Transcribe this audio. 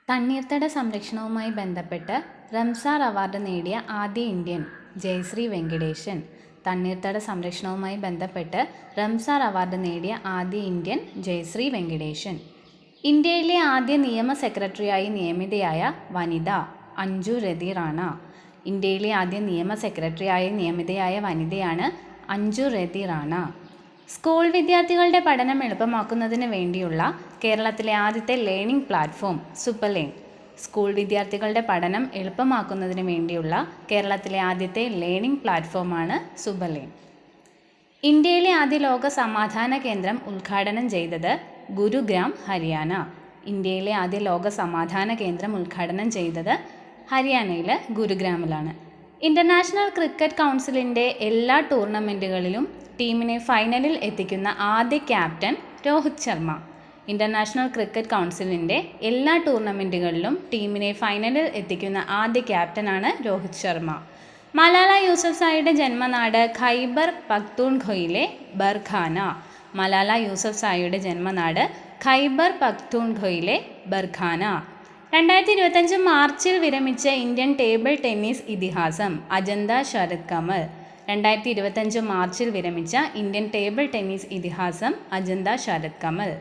തണ്ണീർത്തട സംരക്ഷണവുമായി ബന്ധപ്പെട്ട് Ramsar award നേടിയ ആദ്യ ഇന്ത്യൻ ജയശ്രീ വെങ്കിടേശൻ. തണ്ണീർത്തട സംരക്ഷണവുമായി ബന്ധപ്പെട്ട് റംസാർ അവാർഡ് നേടിയ ആദ്യ ഇന്ത്യൻ ജയശ്രീ വെങ്കിടേശൻ. ഇന്ത്യയിലെ ആദ്യ നിയമ സെക്രട്ടറിയായി നിയമിതയായ വനിത അഞ്ജു രതി റാണ. ഇന്ത്യയിലെ ആദ്യ നിയമ സെക്രട്ടറിയായി നിയമിതയായ വനിതയാണ് അഞ്ജു രതി റാണ. സ്കൂൾ വിദ്യാർത്ഥികളുടെ പഠനം എളുപ്പമാക്കുന്നതിന് വേണ്ടിയുള്ള കേരളത്തിലെ ആദ്യത്തെ ലേണിംഗ് പ്ലാറ്റ്ഫോം സുപ്പർലേൺ. സ്കൂൾ വിദ്യാർത്ഥികളുടെ പഠനം എളുപ്പമാക്കുന്നതിന് വേണ്ടിയുള്ള കേരളത്തിലെ ആദ്യത്തെ ലേണിംഗ് പ്ലാറ്റ്ഫോമാണ് സുപ്പർലേൺ. ഇന്ത്യയിലെ ആദ്യ ലോക സമാധാന കേന്ദ്രം ഉദ്ഘാടനം ചെയ്തത് ഗുരുഗ്രാം, ഹരിയാന. ഇന്ത്യയിലെ ആദ്യ ലോക സമാധാന കേന്ദ്രം ഉദ്ഘാടനം ചെയ്തത് ഹരിയാനയിലെ ഗുരുഗ്രാമിലാണ്. ഇൻ്റർനാഷണൽ ക്രിക്കറ്റ് കൗൺസിലിൻ്റെ എല്ലാ ടൂർണമെൻറ്റുകളിലും ടീമിനെ ഫൈനലിൽ എത്തിക്കുന്ന ആദ്യ captain Rohit Sharma. International cricket കൗൺസിലിൻ്റെ എല്ലാ ടൂർണമെൻറ്റുകളിലും ടീമിനെ ഫൈനലിൽ എത്തിക്കുന്ന ആദ്യ ക്യാപ്റ്റനാണ് രോഹിത് ശർമ്മ. മലാല യൂസഫ്സായിയുടെ ജന്മനാട് ഖൈബർ പഖ്തൂൺഖ്വയിലെ ബർഖാന. മലാല യൂസഫ്സായിയുടെ ജന്മനാട് ഖൈബർ പഖ്തൂൺഖ്വയിലെ ബർഖാന. 2025 മാർച്ചിൽ വിരമിച്ച ഇന്ത്യൻ ടേബിൾ ടെന്നീസ് ഇതിഹാസം അജന്ത ശരത് കമൽ. 2025 മാർച്ചിൽ വിരമിച്ച ഇന്ത്യൻ ടേബിൾ ടെന്നീസ് ഇതിഹാസം അജന്ത ശരത് കമൽ.